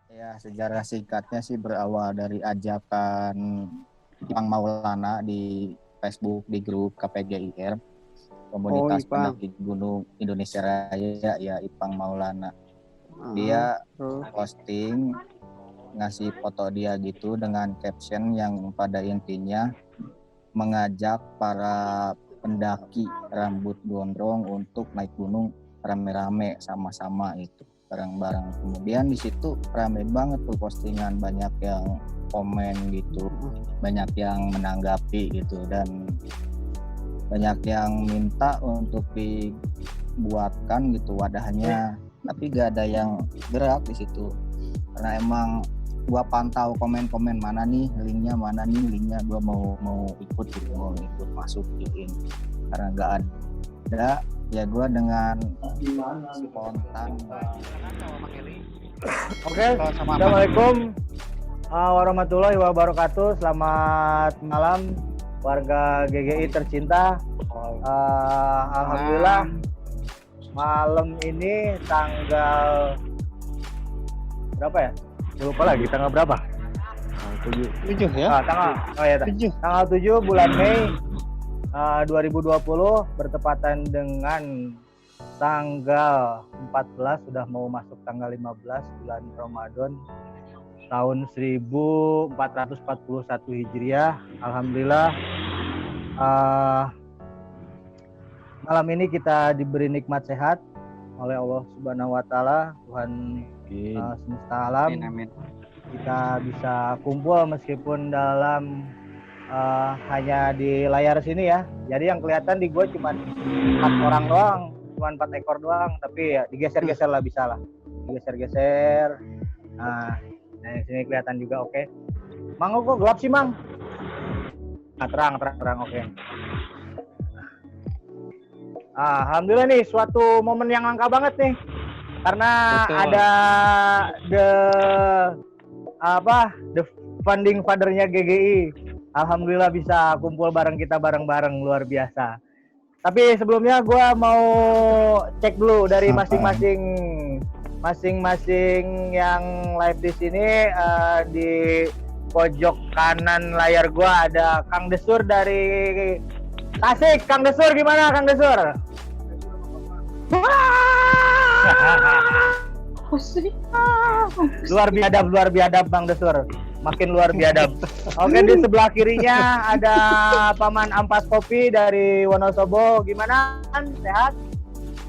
Ya, sejarah singkatnya sih berawal dari ajakan Ipang Maulana di Facebook di grup KPGIR, Oh, komunitas Ipang. pendaki gunung Indonesia Raya, ya Ipang Maulana. Heeh, Dia terus. posting ngasih foto dia gitu dengan caption yang pada intinya mengajak para pendaki rambut gondrong untuk naik gunung rame-rame sama-sama itu bareng-bareng. Kemudian di situ rame banget tuh postingan, banyak yang komen gitu, banyak yang menanggapi gitu, dan banyak yang minta untuk dibuatkan gitu wadahnya, tapi gak ada yang gerak di situ karena emang gua pantau komen-komen mana nih linknya, gua mau ikut gitu, mau ikut masuk gitu. Karena gak ada, ya gua dengan spontan. Oke, Assalamualaikum warahmatullahi wabarakatuh. Selamat malam warga GGI tercinta. Alhamdulillah malam ini tanggal berapa ya? Lupa lagi tanggal berapa? 7 ya? Tanggal 7 bulan Mei 2020 bertepatan dengan tanggal 14, sudah mau masuk tanggal 15 bulan Ramadan tahun 1441 Hijriah. Alhamdulillah malam ini kita diberi nikmat sehat oleh Allah Subhanahu wa taala, Tuhan semesta alam. Amin. Kita bisa kumpul meskipun dalam hanya di layar sini ya. Jadi yang kelihatan di gue cuma 4 orang doang, cuma 4 ekor doang, tapi ya digeser-geser lah, bisa lah. Digeser-geser. Nah, di sini kelihatan juga oke. Mang, kok gelap sih, Mang? Nah, terang oke. Alhamdulillah nih, suatu momen yang langka banget nih. Karena betul, ada the funding father-nya GGI. Alhamdulillah bisa kumpul bareng kita bareng-bareng, luar biasa. Tapi sebelumnya gue mau cek dulu dari masing-masing yang live di sini. Di pojok kanan layar gue ada Kang Desur dari Tasik. Kang Desur gimana, Kang Desur? Luar biadab Bang Desur, makin luar biadab. Oke, di sebelah kirinya ada Paman Ampas Kopi dari Wonosobo. Gimana, sehat?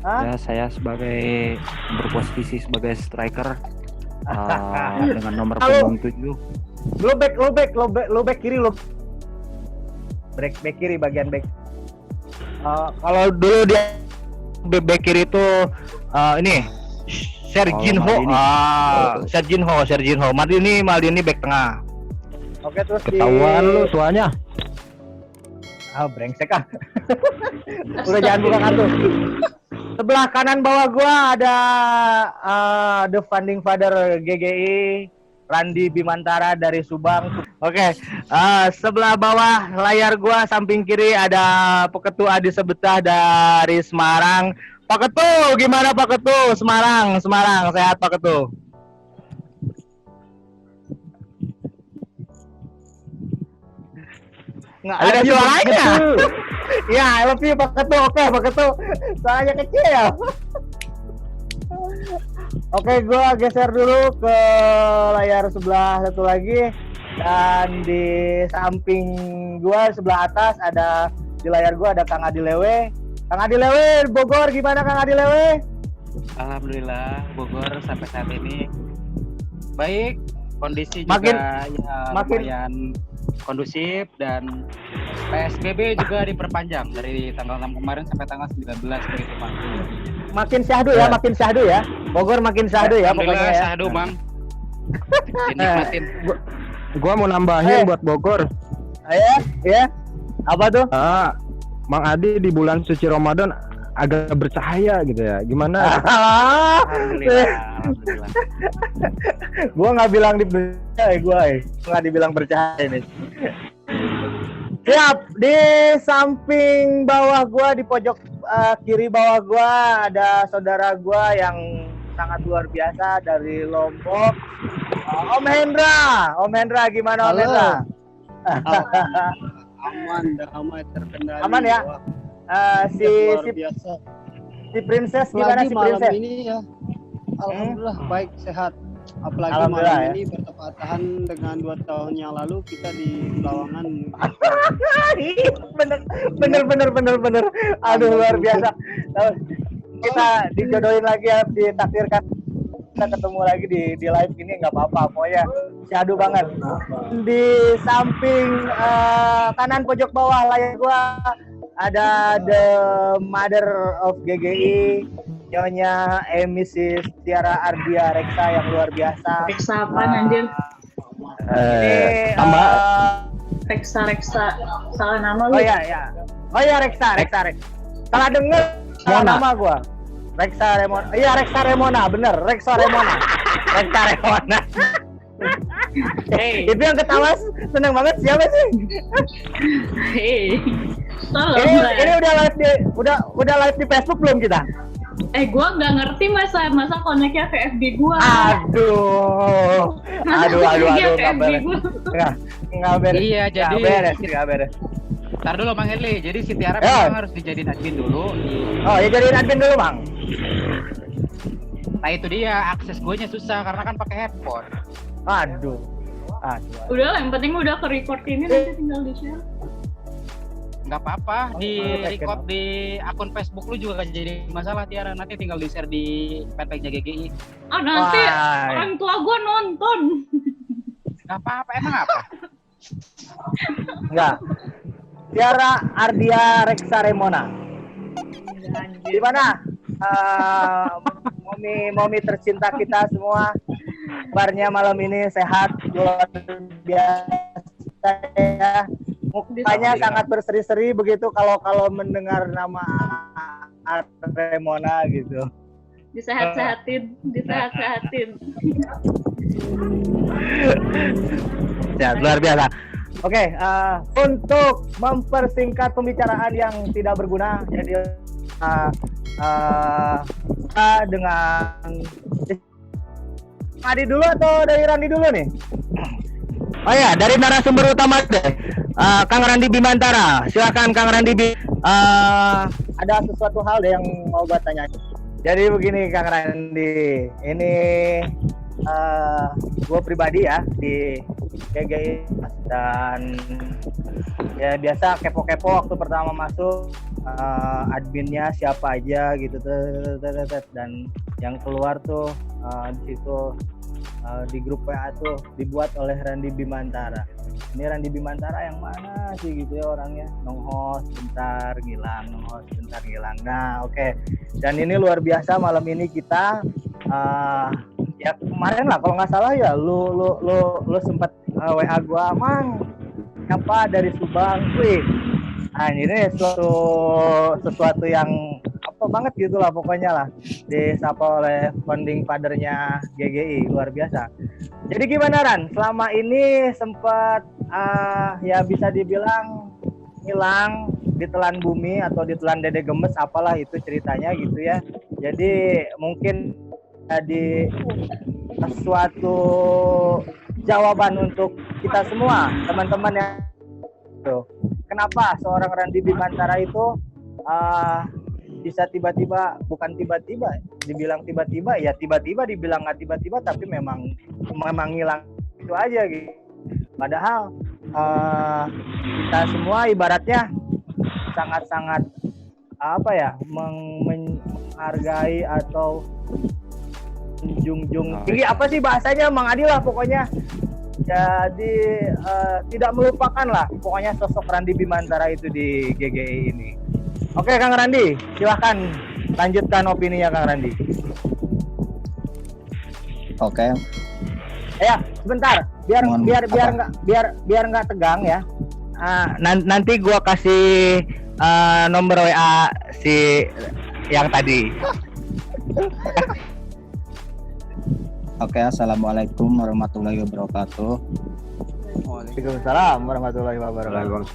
Ya, saya sebagai berposisi sebagai striker dengan nomor punggung 7. Lo back kiri lo. Back kiri, bagian back. Kalau dulu dia back kiri itu ini Serginho. Serginho. Maldini back tengah. Oke, terus ketahuan lu tuanya. Brengsek ah. Udah jangan buka kartu. Sebelah kanan bawah gua ada the funding father GGI, Randi Bimantara dari Subang. Oke, sebelah bawah layar gua samping kiri ada Peketu Adi Sebetah dari Semarang. Pak Ketu, gimana Pak Ketu? Semarang, sehat Pak Ketu. Nggak ada suaranya. Ya, I love you Pak Ketu. Oke, Pak Ketu. Suaranya kecil. Oke, gue geser dulu ke layar sebelah satu lagi. Dan di samping gue sebelah atas ada, di layar gue ada Kang Adi Lewe. Kang Adi Lewe, Bogor, gimana Kang Adi Lewe? Alhamdulillah, Bogor sampai saat ini baik, kondisi juga lumayan kondusif, dan PSBB juga diperpanjang dari tanggal 6 kemarin sampai tanggal 19 begitu Pak. Makin syahdu ya. Bogor makin syahdu ya pokoknya ya. Syahdu Bang. Dinikmatin. Gua mau nambahin buat Bogor. Ya. Apa tuh? Mang Adi di bulan suci Ramadan agak bercahaya gitu ya. Gimana? Alhamdulillah. Gua nggak bilang nggak dibilang bercahaya nih. Siap, di samping bawah gua, di pojok kiri bawah gua ada saudara gua yang sangat luar biasa dari Lombok. Om Hendra gimana Om Hendra? Aman terkendali. Aman ya? Si Princess gimana si malam Princess? ini ya, alhamdulillah baik sehat. Apalagi Alhamdulillah, malam ini bertepatan dengan 2 tahun yang lalu kita di Lawangan. bener. Aduh luar biasa. Kita dijodohin lagi ya, ditakdirkan kita ketemu lagi di live ini, nggak apa-apa, pokoknya syahdu banget. Di samping kanan pojok bawah layar gua ada the mother of GGI, Nyonya Mrs. Tiara Ardia Reksa yang luar biasa. Reksa apaan anjir? Reksa. Salah nama lu. Oh ya Reksa. Salah denger nama gua. Reksa Remona. Iya Reksa Remona, bener. Reksa Remona. Hey. Itu yang ketawa seneng banget siapa sih? Hei. Ini udah live di Facebook belum kita? Gua nggak ngerti masa connect-nya ke FB gua. Aduh, nggak beres. Nggak beres. Iya, jadi nggak beres. Ntar dulu Bang Eli, jadi si Tiara memang harus dijadiin admin dulu. Oh ya jadiin admin dulu Bang. Nah itu dia, akses gue nya susah karena kan pakai handphone. Aduh. Udah lah, yang penting udah ke record ini nanti tinggal di share. Nggak apa-apa, di record di akun Facebook lu juga gak jadi masalah Tiara, nanti tinggal di share di fanpage GGI. Nanti orang tua gua nonton. Nggak apa-apa, emang apa? Enggak. Tiara Ardia Reksa Remona. Gimana? Momi tercinta kita semua. Kabarnya malam ini sehat, luar biasa ya. Mukanya sangat berseri-seri begitu kalau mendengar nama Remona gitu. Disehat-sehatin. Ya, luar biasa. Oke, untuk mempersingkat pembicaraan yang tidak berguna, jadi dengan Adi dulu atau dari Randi dulu nih? Oh ya, dari narasumber utama deh, Kang Randi Bimantara. Silakan Kang Randi. Ada sesuatu hal deh yang mau gue tanya. Jadi begini Kang Randi, ini gue pribadi ya di GGI dan ya biasa kepo-kepo waktu pertama masuk, adminnya siapa aja gitu, dan yang keluar tuh di situ di grup WA tuh dibuat oleh Randi Bimantara. Ini Randi Bimantara yang mana sih gitu ya orangnya, nonghost bentar ngilang. Nah oke. Dan ini luar biasa malam ini kita ya kemarin lah kalau nggak salah ya lu sempat WA gua, Mang apa dari Subang, wih. Nah ini sesuatu yang apa banget gitu lah pokoknya lah, disapa oleh founding father-nya GGI, luar biasa. Jadi gimana Ran, selama ini sempat ya bisa dibilang hilang, ditelan bumi atau ditelan dede gemes, apalah itu ceritanya gitu ya. Jadi mungkin jadi suatu jawaban untuk kita semua teman-teman yang kenapa seorang Randi Bimantara itu bisa tiba-tiba, bukan tiba-tiba dibilang tiba-tiba, ya tiba-tiba dibilang nggak tiba-tiba, tapi memang hilang itu aja gitu. Padahal kita semua ibaratnya sangat-sangat apa ya, menghargai atau menjunjung tinggi, apa sih bahasanya Mang Adi lah pokoknya. Jadi tidak melupakan lah pokoknya sosok Randi Bimantara itu di GGI ini. Oke Kang Randi, silahkan lanjutkan opininya Kang Randi. Oke. Ya sebentar, biar nggak tegang ya. Nanti gua kasih nomor WA si yang tadi. Oke, assalamualaikum warahmatullahi wabarakatuh. Waalaikumsalam warahmatullahi wabarakatuh.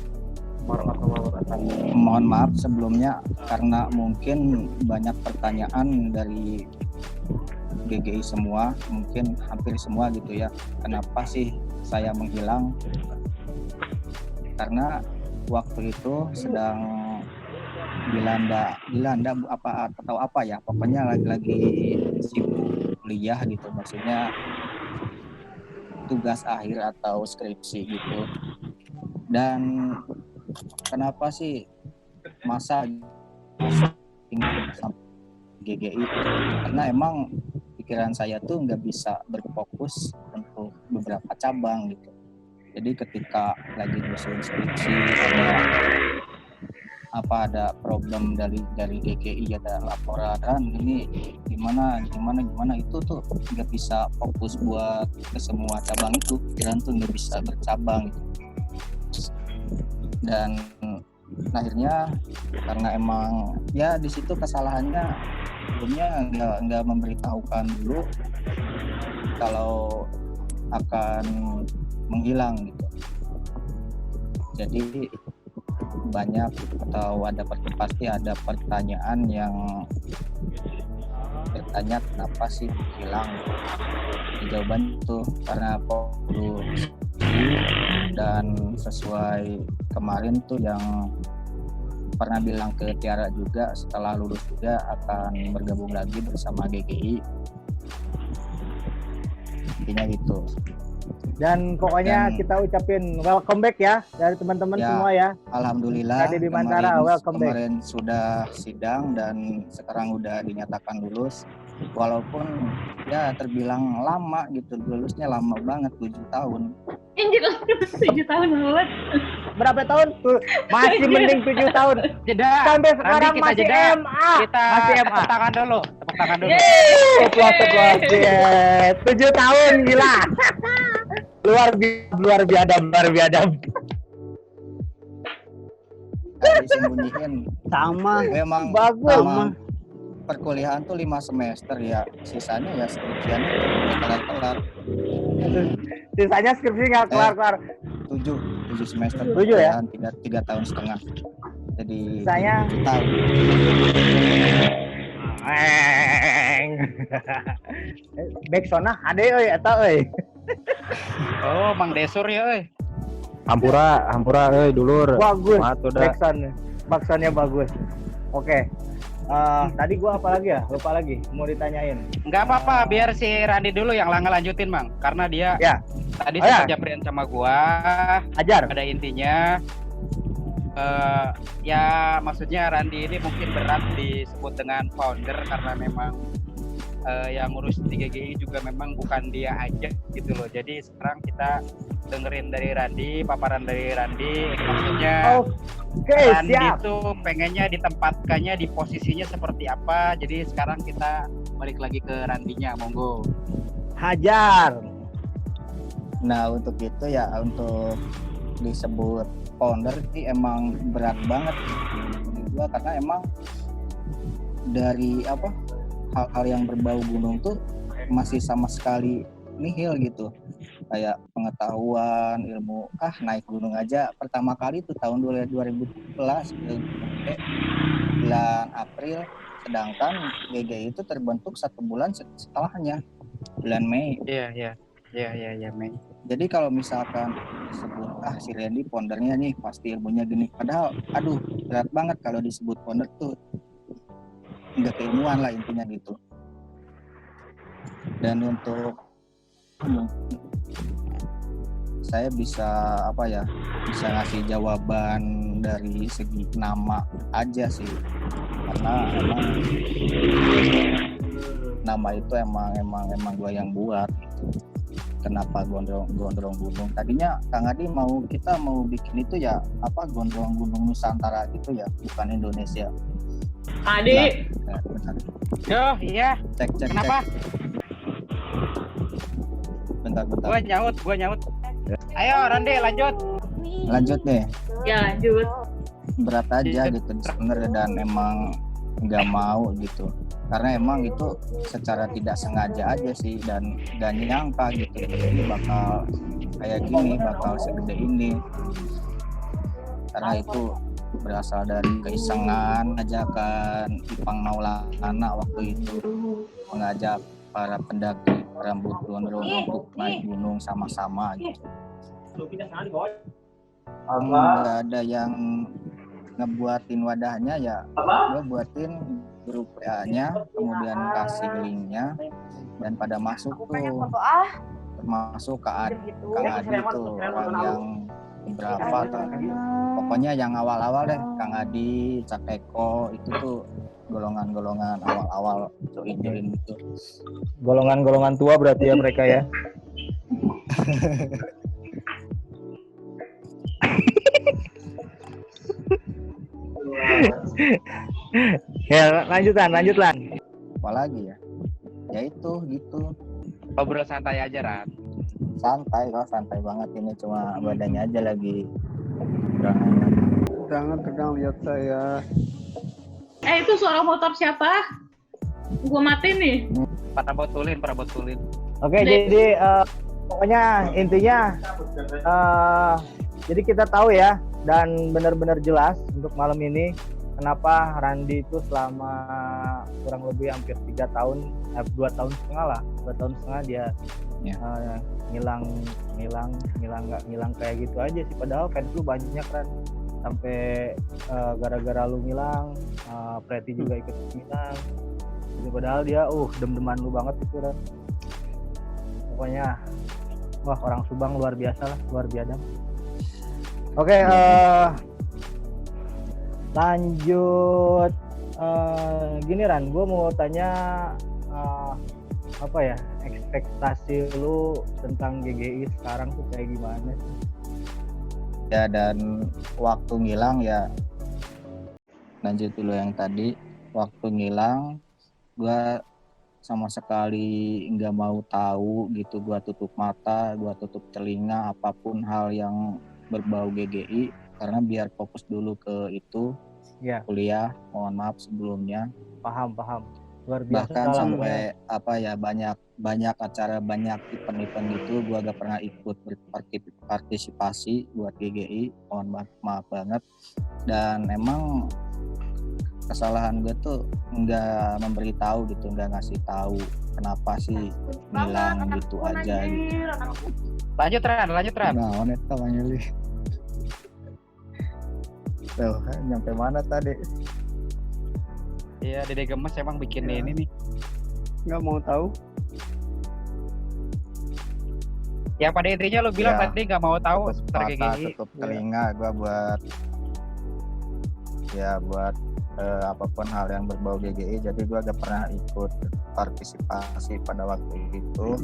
Mohon maaf sebelumnya karena mungkin banyak pertanyaan dari GGI semua, mungkin hampir semua gitu ya. Kenapa sih saya menghilang? Karena waktu itu sedang dilanda apa atau apa ya, pokoknya lagi sibuk kuliah gitu, maksudnya tugas akhir atau skripsi gitu. Dan kenapa sih masa GGI? Karena emang pikiran saya tuh nggak bisa berfokus untuk beberapa cabang gitu. Jadi ketika lagi nyusun skripsi ada problem dari GGI, ada laporan ini gimana itu tuh nggak bisa fokus buat ke semua cabang itu, pikiran tuh nggak bisa bercabang gitu. Dan akhirnya karena emang ya di situ kesalahannya sebelumnya nggak memberitahukan dulu kalau akan menghilang gitu. Jadi banyak atau pasti ada pertanyaan yang bertanya kenapa sih hilang. Jawaban itu karena perlu dan sesuai kemarin tuh yang pernah bilang ke Tiara juga, setelah lulus juga akan bergabung lagi bersama GGI. Intinya gitu. Dan pokoknya kita ucapin welcome back ya dari teman-teman ya, semua ya. Alhamdulillah kemarin sudah sidang dan sekarang udah dinyatakan lulus. Walaupun ya terbilang lama gitu, lulusnya lama banget, 7 tahun. 7 tahun lulus. Berapa tahun? Masih mending 7 tahun. Jeda. Sampai sekarang kita masih jeda. MA. Masih tepuk tangan dulu. Seplak. 7 tahun gila. luar biadab. Disembunyiin. Sama. Memang bagus. Sama. Perkuliahan tuh 5 semester ya, sisanya ya skripsian kelar-kelar. Sisanya skripsi nggak kelar-kelar. 7 semester. 7 ya? 3 tahun setengah. Jadi Sisanya 7 tahun. Backsona ade euy eta euy. Oh, Mang Desur ya euy. Hampura euy dulur. Bagus. Backsoundnya bagus. Oke. Tadi gua apa lagi ya? Lupa lagi. Mau ditanyain. Enggak apa-apa, biar si Randi dulu yang lanjutin, Mang. Karena dia tadi sempat japrian sama gua. Ajar. Pada intinya ya maksudnya Randi ini mungkin berat disebut dengan founder karena memang yang ngurus di GGI juga memang bukan dia aja gitu loh. Jadi sekarang kita dengerin dari Randi, paparan dari Randi, maksudnya Randi itu pengennya ditempatkannya di posisinya seperti apa. Jadi sekarang kita balik lagi ke Randinya, monggo. Hajar. Nah untuk itu ya, untuk disebut founder sih emang berat banget juga, karena emang dari hal-hal yang berbau gunung tuh masih sama sekali nihil gitu. Kayak pengetahuan, ilmu, naik gunung aja pertama kali tuh tahun 2011 bulan April, sedangkan GGI itu terbentuk 1 bulan setelahnya, bulan Mei. Iya Mei. Jadi kalau misalkan disebut si Randy foundernya nih pasti ilmunya gini, padahal berat banget kalau disebut founder tuh, nggak keilmuan lah intinya gitu. Dan untuk saya bisa bisa ngasih jawaban dari segi nama aja sih, karena emang nama itu emang gua yang buat gitu. Kenapa gondrong gunung? Tadinya Kang Adi kita mau bikin itu ya gondrong gunung Nusantara gitu ya, bukan Indonesia. Adi. Yo, iya. Cek. Kenapa? Bentar. Gua nyaut. Ayo Randi Lanjut nih. Ya, lanjut. Berat aja gitu sebenarnya, dan emang nggak mau gitu. Karena emang itu secara tidak sengaja aja sih, dan gak nyangka gitu. Jadi bakal kayak gini, bakal segede ini. Karena itu berasal dari keisengan, ajakan Ipang Maulana waktu itu mengajak para pendaki rambut gondrong untuk naik gunung sama-sama gitu. Nggak ada yang ngebuatin wadahnya, ya gue buatin grup WA-nya, kemudian kasih linknya, dan pada masuk tuh, termasuk Kang Adi tuh orang yang berapa tuh. Pokoknya yang awal-awal deh, Kang Adi, Cak Eko, itu tuh golongan-golongan awal-awal join itu. Golongan-golongan tua berarti ya mereka ya. Ya lanjut Lan. Apalagi ya? Ya itu gitu. Ngobrol santai aja, Ran. Santai banget ini, cuma badannya aja lagi Jangan tegang lihat saya. Itu suara motor siapa? Gua matiin nih. Para botulin. Oke, jadi pokoknya intinya jadi kita tahu ya, dan benar-benar jelas untuk malam ini kenapa Randi itu selama kurang lebih hampir 3 tahun, 2 tahun setengah dia ngilang kayak gitu aja sih. Padahal fans lu banyak kan, sampai gara-gara lu ngilang, Preti juga ikut ngilang. Jadi padahal dia dem-deman lu banget itu kan. Pokoknya wah, orang Subang luar biasa lah, luar biadab. Oke, lanjut. Gini Ran, gue mau tanya apa ya, ekspektasi lu tentang GGI sekarang tuh kayak gimana sih? ya. Dan waktu ngilang ya, lanjut dulu yang tadi. Waktu ngilang gue sama sekali nggak mau tahu gitu, gue tutup mata, gue tutup telinga, apapun hal yang berbau GGI, karena biar fokus dulu ke itu ya. Kuliah. Mohon maaf sebelumnya. Paham luar biasa. Bahkan sampai banyak acara, banyak event itu gue gak pernah ikut berpartisipasi buat GGI. Mohon maaf banget. Dan emang kesalahan gue tuh nggak memberitahu gitu, nggak ngasih tahu kenapa sih ngilang gitu aja gitu. Lanjut Ran. Nah, wanita panggil. Tuh, nyampe mana tadi? Iya, Dede Gemes emang bikin ini nih. Nggak mau tahu. Ya pada intinya lu bilang tadi nggak mau tahu seputar GGI. Tutup telinga gue buat apapun hal yang berbau GGI. Jadi gue gak pernah ikut partisipasi pada waktu itu.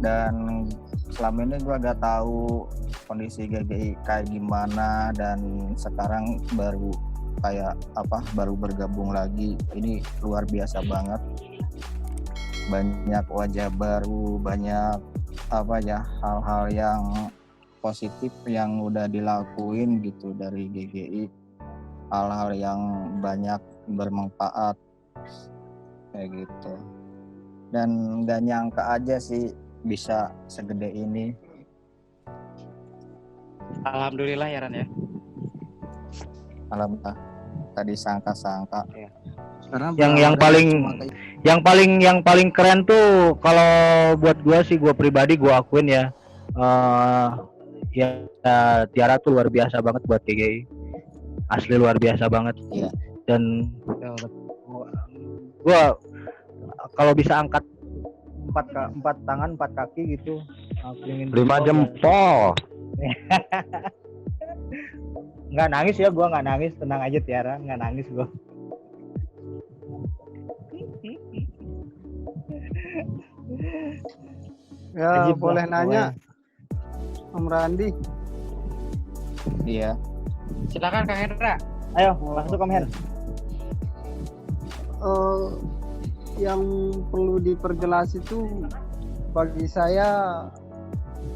Dan selama ini gue gak tahu kondisi GGI kayak gimana, dan sekarang baru bergabung lagi. Ini luar biasa banget, banyak wajah baru, banyak hal-hal yang positif yang udah dilakuin gitu dari GGI, hal-hal yang banyak bermanfaat kayak gitu. Dan gak nyangka aja sih bisa segede ini. Alhamdulillah ya Ran ya. Alhamdulillah. Tadi sangka-sangka. Ya. Yang paling keren tuh kalau buat gua sih, gua pribadi gua akuin ya. Tiara tuh luar biasa banget buat GGI. Asli luar biasa banget. Iya. Dan gua kalau bisa angkat 4 tangan 4 kaki gitu, 5 jempol. Nggak nangis ya, gua nggak nangis, tenang aja Tiara, nggak nangis gua. Ya, Ajib boleh lah, nanya Om Randi. Iya. Silakan Kang Hendra. Ayo masuk Om Hen. Yang perlu diperjelas itu bagi saya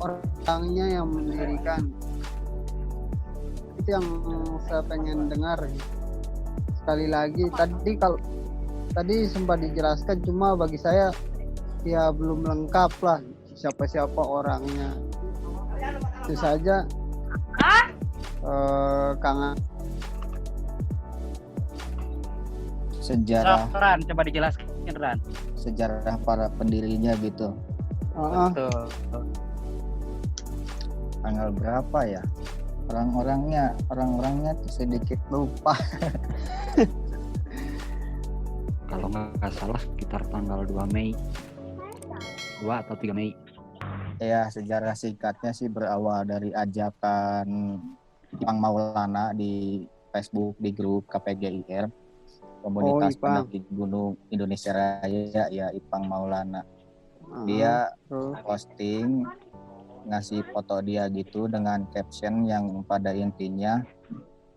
orangnya yang mendirikan. Itu yang saya pengen dengar. Sekali lagi tadi sempat dijelaskan, cuma bagi saya ya belum lengkap lah siapa-siapa orangnya. Itu saja. Kang Sejarah Ran, coba dijelaskan Ran. sejarah para pendirinya gitu. Betul. Tanggal berapa ya? Orang-orangnya tuh sedikit lupa. Kalau nggak salah sekitar tanggal 2 Mei 2 atau 3 Mei. Ya, sejarah singkatnya sih berawal dari ajakan Ipang Maulana di Facebook di grup KPGIR, komunitas pendaki Gunung Indonesia Raya, ya Ipang Maulana. Dia posting ngasih foto dia gitu dengan caption yang pada intinya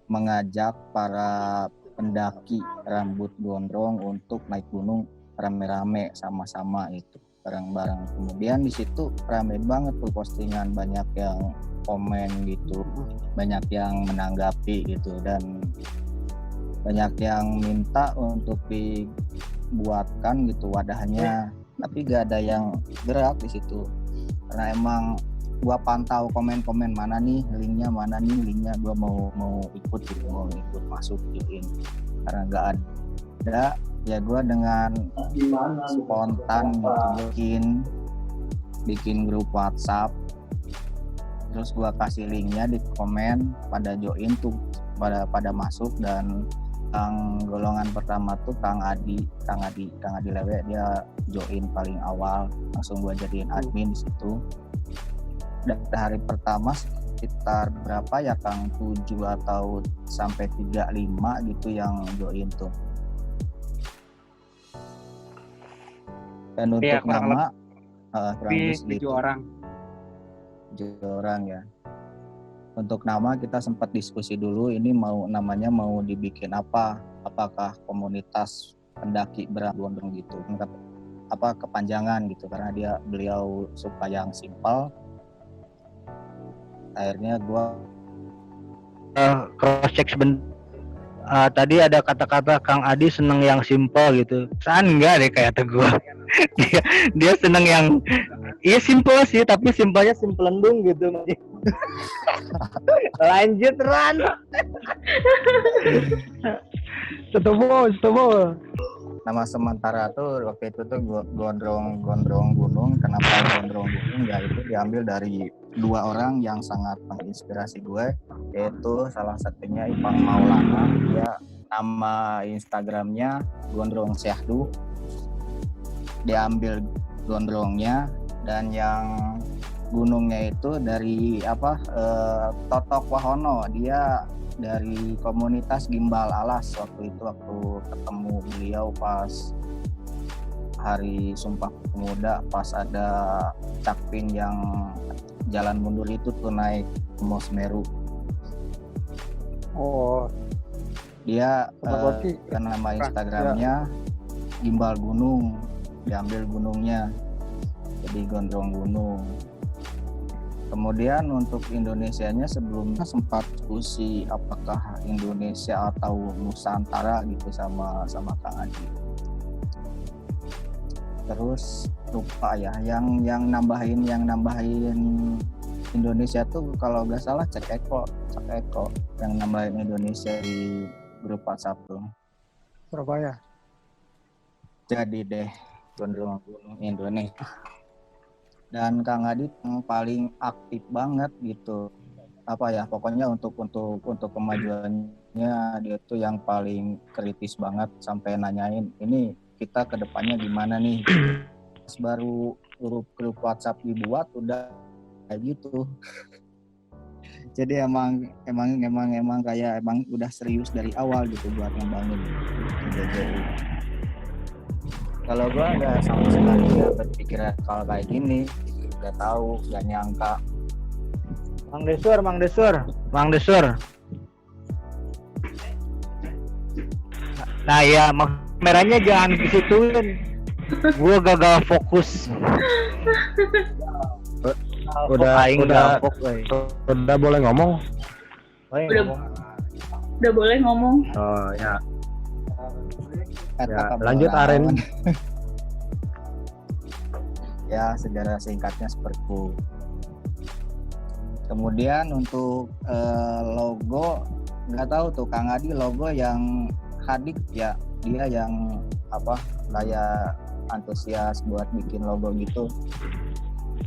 mengajak para pendaki rambut gondrong untuk naik gunung rame-rame sama-sama itu bareng-bareng. Kemudian di situ rame banget tuh postingan, banyak yang komen gitu, banyak yang menanggapi gitu, dan banyak yang minta untuk dibuatkan gitu wadahnya, tapi gak ada yang gerak di situ karena emang gua pantau komen-komen mana nih linknya, gua mau ikut gitu, mau ikut masukin, karena gak ada ya gua dengan spontan gitu bikin grup WhatsApp, terus gua kasih linknya di komen, pada join tuh, pada masuk. Dan yang golongan pertama tuh Kang Adi Lewe, dia join paling awal, langsung gua jadiin admin di situ. Dan hari pertama sekitar berapa ya Kang, 7 atau sampai 35 gitu yang join tuh. Dan untuk Ya, nama lebih 7 orang. 7 orang ya. Untuk nama kita sempat diskusi dulu, ini namanya mau dibikin apa? Apakah komunitas pendaki bergondrong gitu? Apa kepanjangan gitu, karena beliau suka yang simpel. Akhirnya gua cross check sebentar. Tadi ada kata-kata Kang Adi seneng yang simple gitu. Enggak deh kayak gua. dia seneng yang simple sih, tapi simpelnya simpelendung gitu. Lanjut Ran. Setuju. Nama sementara tuh waktu itu tuh gondrong gunung. Kenapa gondrong gunung? Ya itu diambil dari 2 orang yang sangat menginspirasi gue, yaitu salah satunya Ipang Maulana. Dia nama Instagramnya Gondrong Syahdu, diambil gondrongnya. Dan yang gunungnya itu dari Totok Wahono, dia dari komunitas Gimbal Alas. Waktu ketemu beliau pas hari Sumpah Pemuda, pas ada Cakpin yang jalan mundur itu tuh naik Mos Meru. Dia nama Instagramnya Gimbal Gunung, diambil gunungnya jadi Gondrong Gunung. Kemudian untuk Indonesianya sebelumnya sempat diskusi apakah Indonesia atau Nusantara gitu sama Kang Adi. Terus lupa ya yang nambahin Indonesia tuh kalau nggak salah Cek Eko yang nambahin Indonesia di grup WhatsApp tuh. Surabaya. Jadi deh Gondrong Gunung Indonesia. Dan Kang Adi yang paling aktif banget gitu, pokoknya untuk kemajuannya dia tuh yang paling kritis banget, sampai nanyain ini kita kedepannya gimana nih. Pas baru grup WhatsApp dibuat udah kayak gitu. Jadi emang kayak udah serius dari awal gitu buat ngebangun GGI. Kalau gua nggak sama sekali nggak berpikiran kalau kayak gini, nggak tahu, nggak nyangka. Mang Desur. Nah ya, merahnya jangan disituin. Gua gagal fokus. Udah boleh ngomong? Udah boleh ngomong. Oh ya. Ya, lanjut Aren. Ya, sejarah singkatnya seperti itu. Kemudian untuk logo, nggak tahu tuh Kang Adi logo yang hadik ya, dia yang kayak antusias buat bikin logo gitu.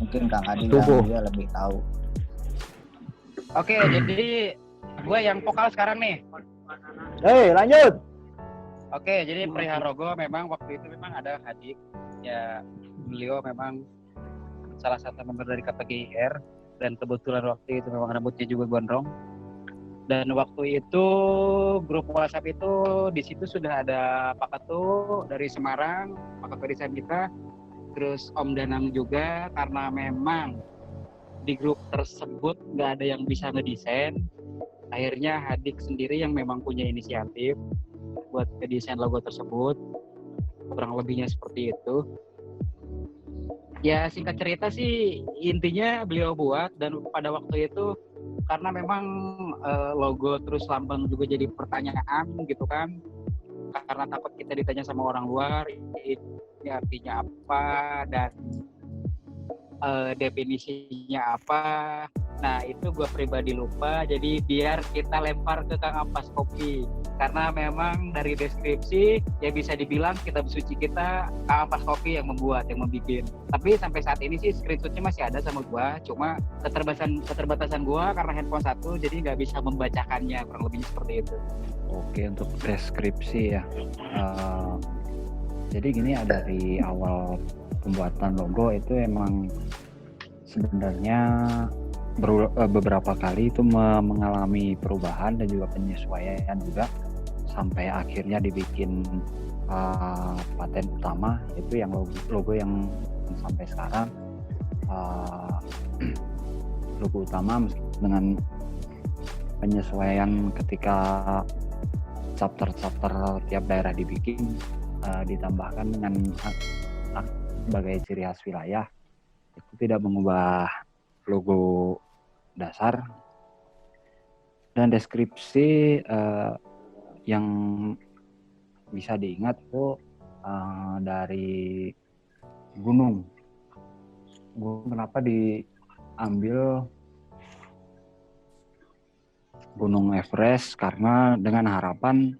Mungkin Kang Adi yang dia lebih tahu. Oke, jadi gue yang vokal sekarang nih. Lanjut. Oke, jadi perihal logo memang waktu itu memang ada Hadik. Ya, beliau memang salah satu member dari KPGIR dan kebetulan waktu itu memang rambutnya juga gondrong. Dan waktu itu grup WhatsApp itu di situ sudah ada Pak Ketu dari Semarang, Pak Ketu desain kita, terus Om Danang juga, karena memang di grup tersebut nggak ada yang bisa ngedesain. Akhirnya Hadik sendiri yang memang punya inisiatif buat ngedesain logo tersebut, kurang lebihnya seperti itu. Ya singkat cerita sih intinya beliau buat, dan pada waktu itu karena memang logo terus lambang juga jadi pertanyaan gitu kan, karena takut kita ditanya sama orang luar ini artinya apa dan definisinya apa. Nah itu gue pribadi lupa, jadi biar kita lempar ke Kang Ampas Kopi, karena memang dari deskripsi ya bisa dibilang kitab suci kita Kang Ampas Kopi yang membuat, yang membikin. Tapi sampai saat ini sih screenshotnya masih ada sama gue, cuma keterbatasan gue karena handphone satu, jadi nggak bisa membacakannya, kurang lebihnya seperti itu. Oke, untuk deskripsi ya. Jadi gini, dari awal pembuatan logo itu emang sebenarnya beberapa kali itu mengalami perubahan dan juga penyesuaian juga sampai akhirnya dibikin paten utama, itu yang logo yang sampai sekarang logo utama, dengan penyesuaian ketika chapter tiap daerah dibikin, ditambahkan dengan sebagai ciri khas wilayah, itu tidak mengubah logo dasar. Dan deskripsi yang bisa diingat itu dari gunung. Kenapa diambil Gunung Everest? Karena dengan harapan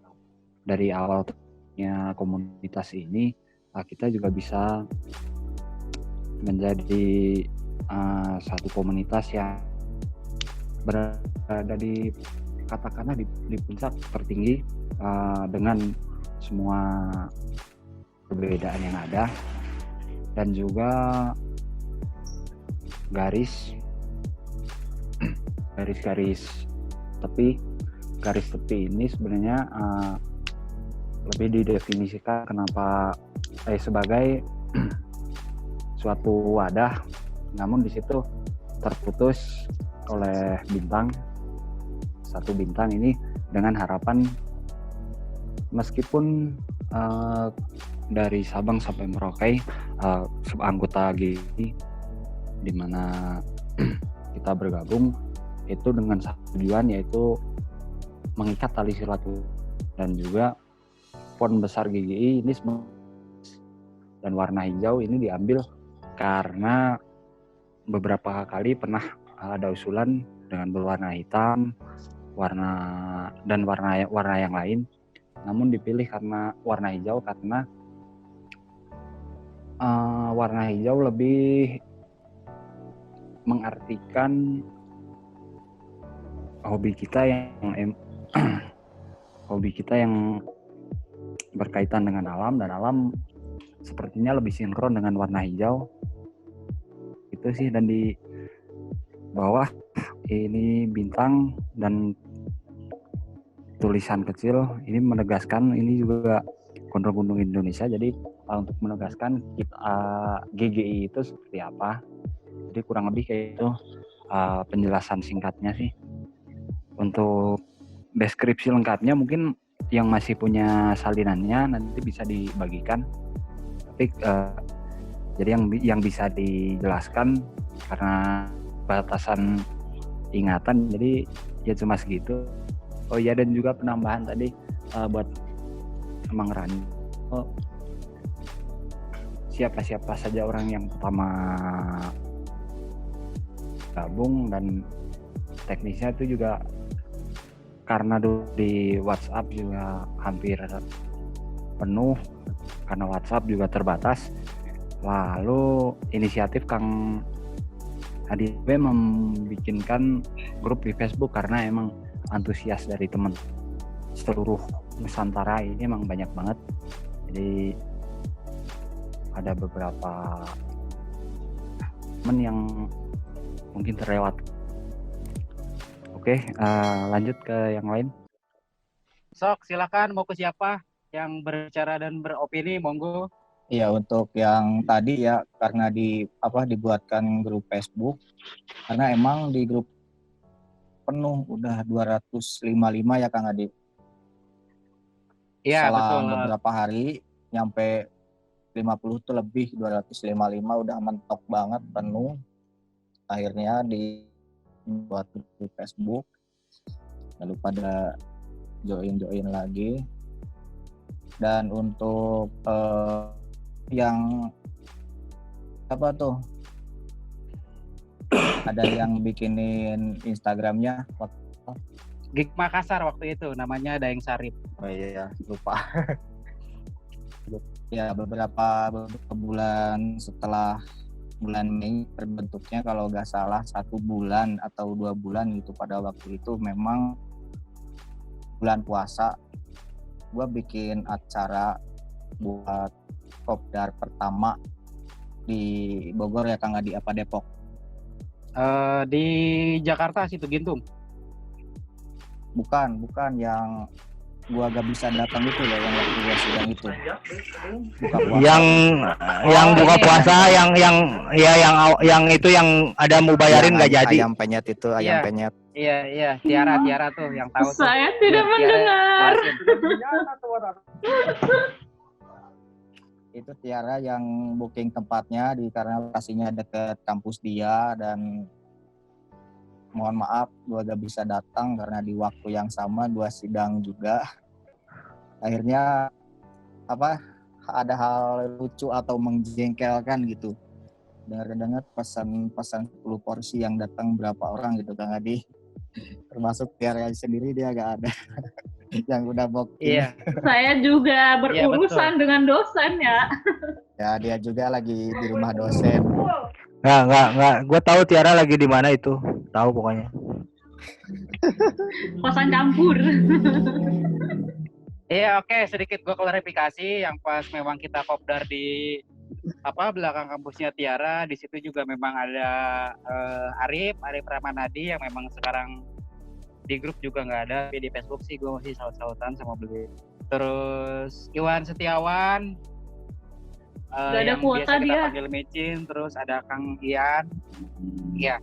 dari awalnya komunitas ini kita juga bisa menjadi satu komunitas yang berada di katakanlah di puncak tertinggi dengan semua perbedaan yang ada, dan juga garis tepi ini sebenarnya lebih didefinisikan kenapa sebagai suatu wadah, namun di situ terputus oleh satu bintang ini, dengan harapan meskipun dari Sabang sampai Merauke anggota GI di mana kita bergabung itu dengan satu tujuan, yaitu mengikat tali silaturahmi. Dan juga font besar GGI ini dan warna hijau ini diambil karena beberapa kali pernah ada usulan dengan berwarna hitam, warna yang lain, namun dipilih karena warna hijau, karena warna hijau lebih mengartikan hobi kita yang berkaitan dengan alam, dan alam sepertinya lebih sinkron dengan warna hijau. Itu sih. Dan di bawah ini bintang dan tulisan kecil ini menegaskan, ini juga Gunung Indonesia, jadi untuk menegaskan GGI itu seperti apa. Jadi kurang lebih kayak itu penjelasan singkatnya sih. Untuk deskripsi lengkapnya mungkin yang masih punya salinannya nanti bisa dibagikan. Tapi jadi yang bisa dijelaskan karena batasan ingatan, jadi ya cuma segitu. Oh iya, dan juga penambahan tadi buat Mang Rani, siapa saja orang yang pertama gabung, dan teknisnya itu juga karena di WhatsApp juga hampir penuh karena WhatsApp juga terbatas. Lalu inisiatif Kang Adi membikinkan grup di Facebook karena emang antusias dari teman seluruh Nusantara ini emang banyak banget. Jadi ada beberapa teman yang mungkin terlewat. Oke, lanjut ke yang lain. Sok, silakan mau ke siapa yang berbicara dan beropini, monggo. Iya, untuk yang tadi ya karena dibuatkan grup Facebook karena emang di grup penuh udah 255 ya Kang Adi. Iya, betul. Selang beberapa hari nyampe 50 tuh lebih, 255 udah mentok banget penuh. Akhirnya dibuat di Facebook, lalu pada join lagi. Dan untuk yang apa tuh, ada yang bikinin Instagramnya Gig Makassar waktu itu namanya Daeng Sarip. Oh iya, lupa. Ya beberapa bulan setelah bulan Mei terbentuknya, kalau nggak salah 1 bulan atau 2 bulan gitu. Pada waktu itu memang bulan puasa, gue bikin acara buat kopdar pertama di Bogor ya Kang Adi, apa Depok? Di Jakarta situ Gintung. Bukan yang gua gak bisa datang itu ya, yang waktu gua sidang itu. Buka puasa. Yang buka puasa, yang itu yang ada mau bayarin nggak jadi. Ayam penyet itu, ayam penyet. Iya, Tiara tuh yang tahu. Saya tidak mendengar. Itu Tiara yang booking tempatnya karena lokasinya dekat kampus dia, dan mohon maaf gua gak bisa datang karena di waktu yang sama gua sidang juga. Akhirnya ada hal lucu atau menjengkelkan gitu. Dengar pesan 10 porsi yang datang berapa orang gitu Kang Adi. Termasuk Tiara sendiri dia gak ada. Yang udah booking. Iya. Saya juga berurusan dengan dosen ya. Ya dia juga lagi di rumah dosen. Nggak. Gue tahu Tiara lagi di mana itu. Tahu pokoknya. Kosan campur. Iya, oke, sedikit gue klarifikasi yang pas memang kita kopdar di belakang kampusnya Tiara, di situ juga memang ada Arif Ramanadi yang memang sekarang di grup juga nggak ada, tapi di Facebook sih gue masih saut-sautan sama beliau. Terus Iwan Setiawan, Gak ada yang kuota biasa kita dia. panggil Mecin, terus ada Kang Ian, ya,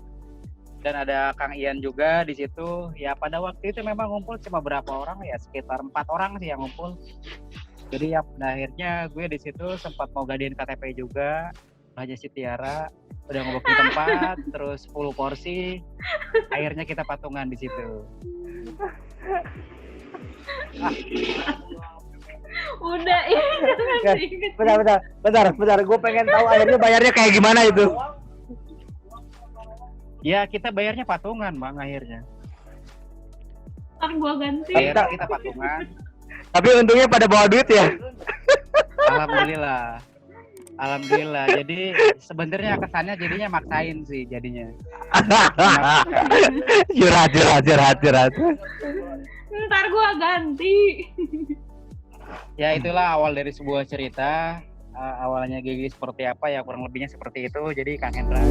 dan ada Kang Ian juga di situ. Ya pada waktu itu memang ngumpul cuma berapa orang ya, sekitar 4 orang sih yang ngumpul. Jadi ya pada akhirnya gue di situ sempat mau gadiin KTP juga, hanya si Tiara udah ngebooking tempat, terus 10 porsi, akhirnya kita patungan di situ. Udah, ini jangan diinget. Bentar. Gue pengen tahu akhirnya bayarnya kayak gimana itu. Ya kita bayarnya patungan Bang akhirnya. Ntar gua ganti. Akhirnya kita patungan. Tapi untungnya pada bawa duit ya. Alhamdulillah. Jadi sebenarnya kesannya jadinya maksain sih jadinya. Curhat. Ntar gua ganti. Ya itulah awal dari sebuah cerita. Awalnya Gigi seperti apa ya, kurang lebihnya seperti itu. Jadi Kang Hendra.